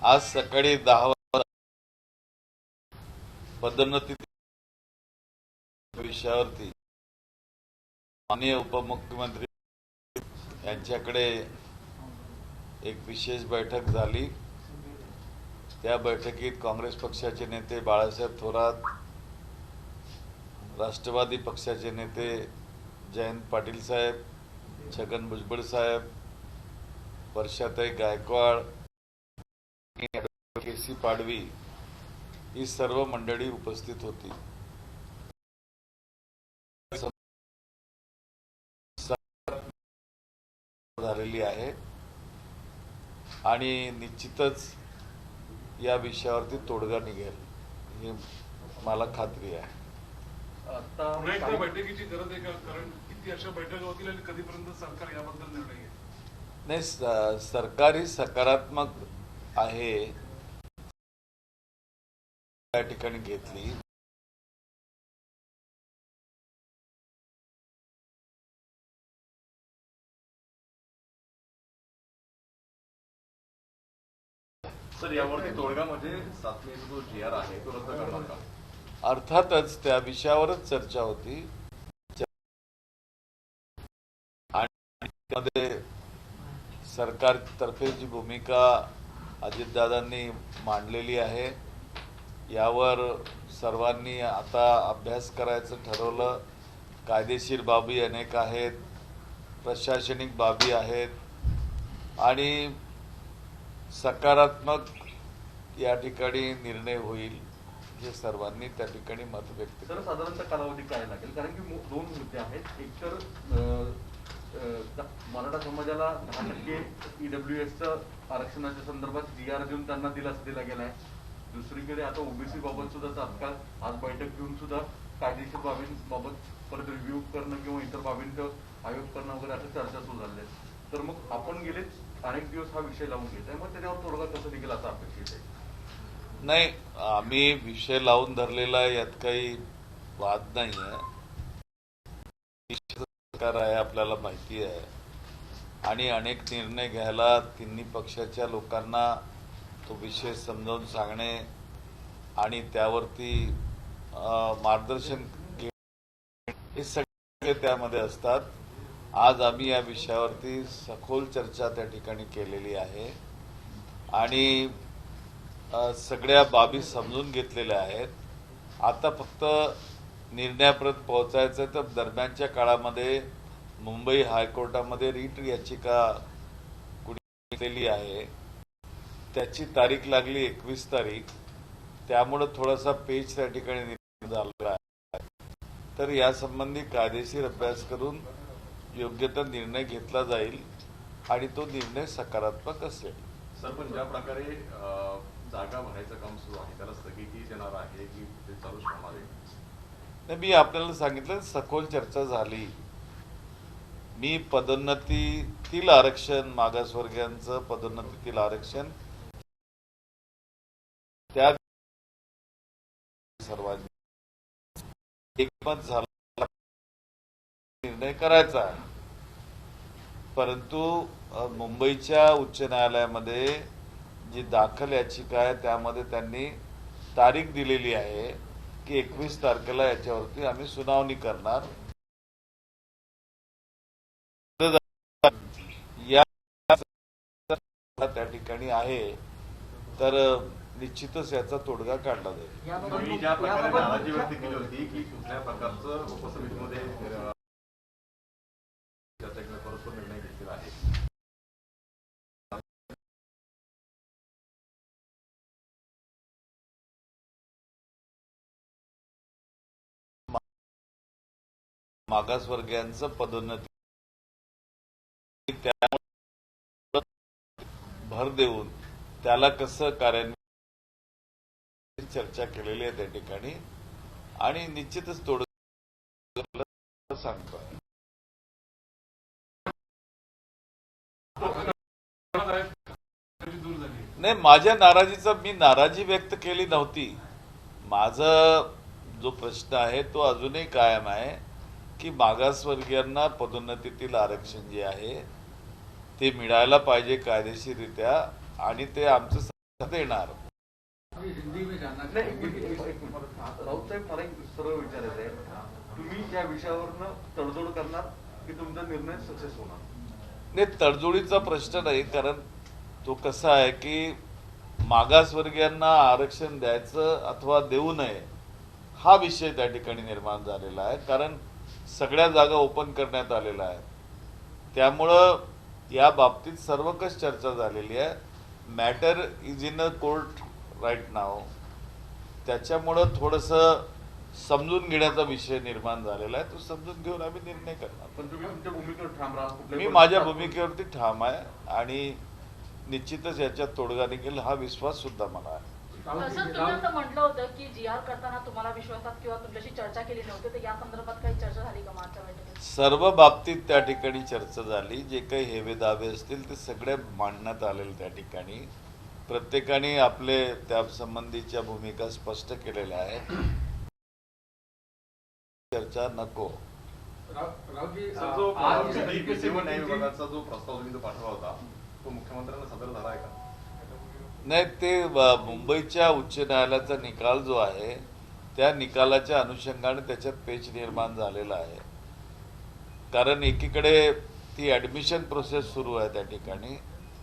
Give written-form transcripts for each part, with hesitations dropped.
आज सकाळी 10 वाजता पदोन्नती विषयावरती माननीय उपमुख्यमंत्री यांच्याकडे एक विशेष बैठक झाली। त्या बैठकीत काँग्रेस पक्षाचे नेते बाळासाहेब थोरात, राष्ट्रवादी पक्षाचे नेते जयंत पाटील साहेब, छगन भुजबळ साहेब, वर्षाताई गायकवाड, केसी पाडवी ही सर्व मंडळी उपस्थित होती। झालेली आहे आणि निश्चितच या विषयावरती तोडगा निघेल ही मला खात्री आहे। पुन्हा एकदा बैठकीची गरज आहे का? कारण किती अशा बैठका होतील आणि कधीपर्यंत सरकार याबद्दल निर्णय घेईल? नाही, सरकारी सकारात्मक आहे त्या ठिकाणी घेतली। सर, यावरती तोडगा म्हणजे 7 मेचा जो GR आहे तो रद्द करणार का? अर्थातच त्या विषयावरच चर्चा होती आणि त्यामध्ये सरकारतर्फे जी भूमिका अजितदादांनी मांडलेली आहे यावर सर्वांनी आता अभ्यास करायचं ठरवलं। कायदेशीर बाबी अनेक आहेत, प्रशासनिक बाबी आहेत आणि सकारात्मक या ठिकाणी निर्णय होईल हे सर्वांनी त्या ठिकाणी मत व्यक्त केलं। साधारणतः कालावधी काय लागेल? कारण की दोन मुद्दे आहेत। एक तर मराठा समाजाला 10% EWSचं आरक्षणाच्या संदर्भात GR देऊन त्यांना दिलासा दिला गेलाय। दुसरीकडे आता ओबीसी बाबत सुद्धा तात्काळ आज बैठक घेऊन सुद्धा कायदेशीर बाबींबाबत परत रिव्ह्यू करणं किंवा इतर बाबींचं आयोग करणं वगैरे असं चर्चा सुरू झाली आहे। तर मग आपण गेले अनेक दिवस हा विषय लावून घेतोय, मग त्याच्यावर तोडगा कसं निघेल असं अपेक्षित आहे? नाही, आम्ही विषय लावून धरलेला यात काही वाद नाही आहे। सरकार आहे आपल्याला माहिती आहे आणि अनेक निर्णय घ्यायला तिन्ही पक्षाच्या लोकांना तो विषय समजावून सांगणे आणि त्यावरती मार्गदर्शन हे सगळे त्यामध्ये असतात। आज आम्ही या विषयावरती सखोल चर्चा त्या ठिकाणी केलेली आहे आणि सगळ्या बाबी समजून घेतलेल्या आहेत। आता फक्त निर्णयापर्यंत पोहोचायचं तर दरम्यानच्या काळामध्ये मुंबई हायकोर्टामध्ये रिट याचिका कुणी केलेली आहे, त्याची तारीख लागली 21 तारीख, त्यामुळे थोडासा पेच त्या ठिकाणी निर्माण झालेला आहे। तर यासंबंधी कायदेशीर अभ्यास करून योग्य तो निर्णय घेतला जाईल आणि तो निर्णय सकारात्मक असेल। सर, पण ज्या प्रकारे जागा भरायचं काम सुरू आहे त्याला स्थगिती देणार आहे की ते चालूच राहणार आहे? मी आपल्याला सांगितलं सखोल चर्चा झाली। मी पदोन्नतीतील आरक्षण, मागासवर्गीयांचं पदोन्नतीतील आरक्षण त्या सर्वांनी एकमत झाला निर्णय करायचा आहे, परंतु मुंबईच्या उच्च न्यायालयामध्ये जी दाखल याचिका आहे त्यामध्ये त्यांनी तारीख दिलेली आहे की 21 तारखेला याच्यावरती आम्ही सुनावणी करणार। या त्या ठिकाणी आहे तर निश्चितच याचा तोडगा काढला जाईल। मी ज्या प्रकारे नाराजी व्यक्त केली होती की कुठल्या प्रकारचं उपसमितीमध्ये चर्चा केला परस्पर निर्णय घेतलेला आहे, मागासवर्गीयांचं पदोन्नती त्यामुळे भर देऊन त्याला कसं कार्यान्वित चर्चा केलेली आहे त्या ठिकाणी आणि निश्चितच तोडगा सांगतो। नाही, माझ्या नाराजीचा मी नाराजी व्यक्त केली नव्हती। माझा जो प्रश्न आहे तो अजूनही कायम आहे की मागासवर्गीयांना पदोन्नतीतील आरक्षण जे आहे ते मिळायला पाहिजे कायदेशीररित्या आणि ते आमचं येणार. हिंदी में जानना नाही, एक मिनिट. राऊत साहेब, मला एक सरळ विचारायचं आहे, तुम्ही या विषयावरनं तडजोड करणार की तुमचा निर्णय सक्सेस होणार? नाही, तडजोडीचा प्रश्न नाही, कारण तो कसा आहे की मागासवर्गीयांना आरक्षण द्यायचं अथवा देऊ नये हा विषय त्या ठिकाणी निर्माण झालेला आहे. कारण सगळ्या जागा ओपन करण्यात आलेल्या आहेत, त्यामुळं या बाबतीत सर्वकष चर्चा झालेली आहे. Matter is in a court right now, त्याच्यामुळं थोडंसं समजून घेण्याचा विषय निर्माण झालेला आहे. तो समजून घेऊन आम्ही निर्णय करणार. पण तुम्ही तुमच्या भूमिकेवर ठाम राहा. मी माझ्या भूमिकेवरती ठाम आहे आणि निश्चितच याच्यात तोडगा निघेल हा विश्वास सुद्धा मला आहे. असं तुम्ही असं म्हटलं होतं की जी.आर. करताना तुम्हाला विश्वासात किंवा तुमच्याशी चर्चा केली नव्हती, तर या संदर्भात काही चर्चा झाली का मागच्या बैठकीत? सर्व बाबतीत त्या ठिकाणी चर्चा झाली. जे काही हेवे दावे असतील ते सगळे मांडण्यात आलेले त्या ठिकाणी. प्रत्येकाने आपले त्या संबंधीच्या भूमिका स्पष्ट केलेल्या आहेत. चर्चा नको. रावजी, सर, जो आज केंद्रीय न्याय विभागाचा जो प्रस्ताव तुम्ही पाठवला होता तो मुख्यमंत्र्यांना सादर झाला आहे का? नाही, ते मुंबईच्या उच्च न्यायालयाचा निकाल जो आहे त्या निकालाच्या अनुषंगाने त्याच्यात पेच निर्माण झालेला आहे. कारण एकीकडे ती ॲडमिशन प्रोसेस सुरू आहे त्या ठिकाणी,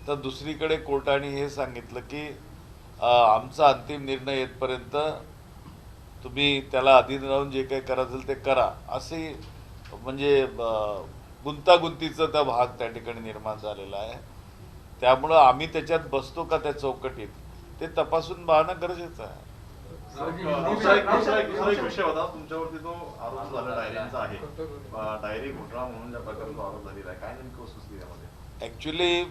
तर दुसरीकडे कोर्टाने हे सांगितलं की आमचा अंतिम निर्णय येतपर्यंत तुम्ही त्याला अधीन राहून जे काही करायचं ते करा, असे म्हणजे गुंतागुंतीचा त्या भाग त्या ठिकाणी निर्माण झालेला आहे. त्यामुळं आम्ही त्याच्यात बसतो का त्या चौकटीत ते तपासून पाहणं गरजेचं आहे. दुसरा एक विषय होता तुमच्यावरती जो आरोप झाला डायरीचा आहे, डायरी घोटाळा म्हणून ज्या प्रकारे जो आरोप झालेला आहे, काय नेमकी वस्तुस्थिती यामध्ये? ॲक्च्युली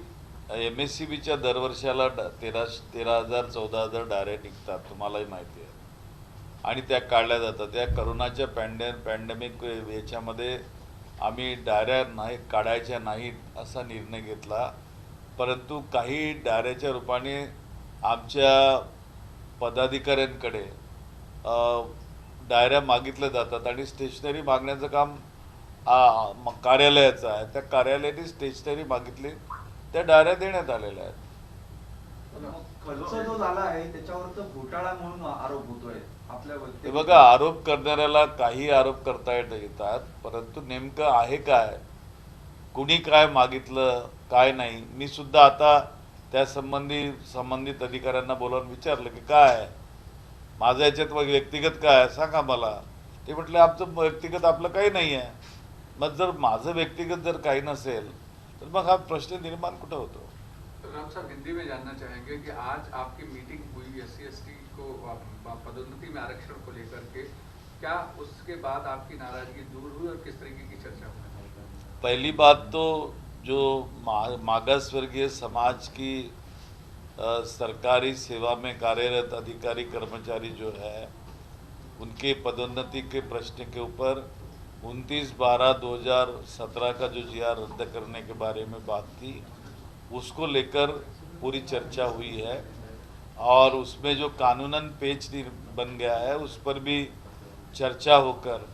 MSCBच्या दरवर्षाला 13,000 14,000 डायऱ्या निघतात, तुम्हालाही माहिती आहे, आणि त्या काढल्या जातात. त्या करोनाच्या पॅन्डेमिक याच्यामध्ये आम्ही डायऱ्या नाही काढायच्या नाहीत असा निर्णय घेतला. परंतु काही डायऱ्याच्या रूपाने आमच्या पदाधिकाऱ्यांकडे डायऱ्या मागितल्या जातात आणि स्टेशनरी मागण्याचं काम कार्यालयाचं आहे. त्या कार्यालयाने स्टेशनरी मागितली, त्या डायऱ्या देण्यात आलेल्या आहेत. खर्च जो झाला आहे त्याच्यावर तर घोटाळा म्हणून आरोप होतोय आपल्या. हे बघा, आरोप करणाऱ्याला काही आरोप करता येतात, परंतु नेमकं आहे काय, कुणी काय मागितलं काय नाही. मी सुद्धा आता त्या संबंधित अधिकाऱ्यांना बोलावून विचारलं की काय माझं याच्यात व्यक्तिगत काय सांगा मला. ते म्हटलं आमचं व्यक्तिगत आपलं काही नाही आहे. मग जर माझं व्यक्तिगत जर काही नसेल तर मग हा प्रश्न निर्माण कुठं होतो? राम साहब, हिंदी में जानना चाहेंगे कि आज आपकी मीटिंग हुई SC/ST को पदोन्नति में आरक्षण को लेकर के, क्या उसके बाद आपकी नाराजगी दूर हुई और किस तरीके की चर्चा हुई? पहली बात तो जो मागासवर्गीय समाज की सरकारी सेवा में कार्यरत अधिकारी कर्मचारी जो है उनके पदोन्नति के प्रश्न के ऊपर 29/12/2017 का जो GR रद्द करने के बारे में बात थी, उसको लेकर पूरी चर्चा हुई है और उसमें जो कानूनन पेच बन गया है उस पर भी चर्चा होकर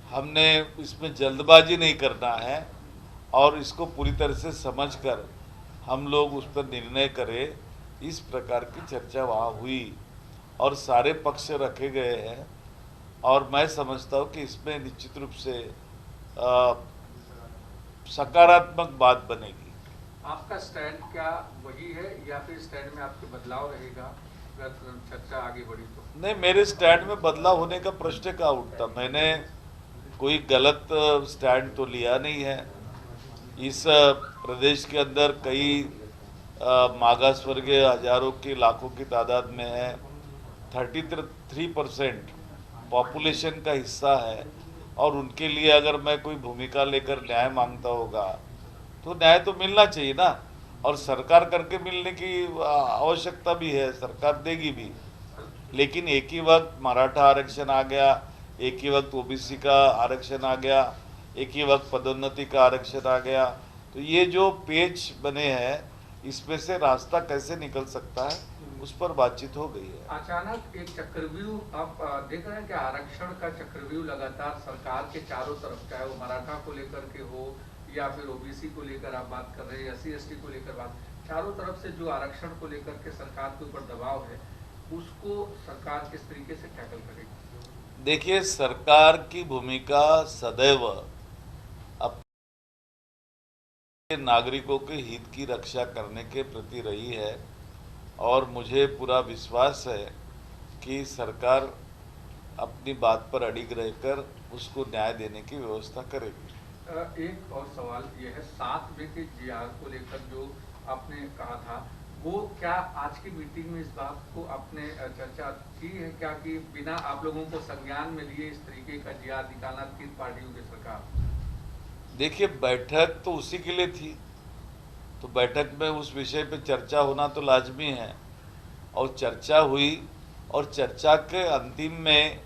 हमने इसमें जल्दबाजी नहीं करना है और इसको पूरी तरह से समझकर हम लोग उस पर निर्णय करें, इस प्रकार की चर्चा वहाँ हुई और सारे पक्ष रखे गए हैं. और मैं समझता हूँ कि इसमें निश्चित रूप से सकारात्मक बात बनेगी. आपका स्टैंड क्या वही है या फिर स्टैंड में आपके बदलाव रहेगा अगर चर्चा आगे बढ़ी तो? नहीं, मेरे स्टैंड में बदलाव होने का प्रश्न क्या उठता. मैंने कोई गलत स्टैंड तो लिया नहीं है. इस प्रदेश के अंदर कई मागासवर्गीय हजारों की लाखों की तादाद में है. 33% पॉपुलेशन का हिस्सा है और उनके लिए अगर मैं कोई भूमिका लेकर न्याय मांगता होगा तो न्याय तो मिलना चाहिए ना. और सरकार करके मिलने की आवश्यकता भी है, सरकार देगी भी. लेकिन एक ही वक्त मराठा आरक्षण आ गया, एक ही वक्त OBC का आरक्षण आ गया, एक ही वक्त पदोन्नति का आरक्षण आ गया. तो ये जो पेच बने हैं इसमें से रास्ता कैसे निकल सकता है उस पर बातचीत हो गई है. अचानक एक चक्रव्यूह आप देख रहे हैं कि आरक्षण का चक्रव्यूह लगातार सरकार के चारों तरफ, चाहे वो मराठा को लेकर के हो या फिर OBC को लेकर आप बात कर रहे हैं, SC/ST को लेकर बात, चारों तरफ से जो आरक्षण को लेकर के सरकार के ऊपर दबाव है, उसको सरकार किस तरीके से टैकल करेगी? देखिए, सरकार की भूमिका सदैव अपने नागरिकों के हित की रक्षा करने के प्रति रही है और मुझे पूरा विश्वास है कि सरकार अपनी बात पर अडिग रहकर उसको न्याय देने की व्यवस्था करेगी। एक और सवाल ये है, 7 में के जीआर को लेकर जो आपने कहा था, वो क्या आज की मीटिंग में इस बात को आपने चर्चा की है क्या कि बिना आप लोगों को संज्ञान में लिए इस तरीके का जीआर निकालना 3 पार्टियों की सरकार? देखिए, बैठक तो उसी के लिए थी, तो बैठक में उस विषय पे चर्चा होना तो लाजमी है और चर्चा हुई और चर्चा के अंतिम में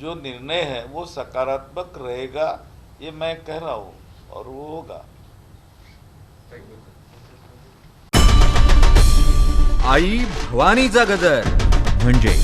जो निर्णय है वो सकारात्मक रहेगा, ये मैं कह रहा हूँ और वो होगा। आई भवानीचा गजर म्हणजे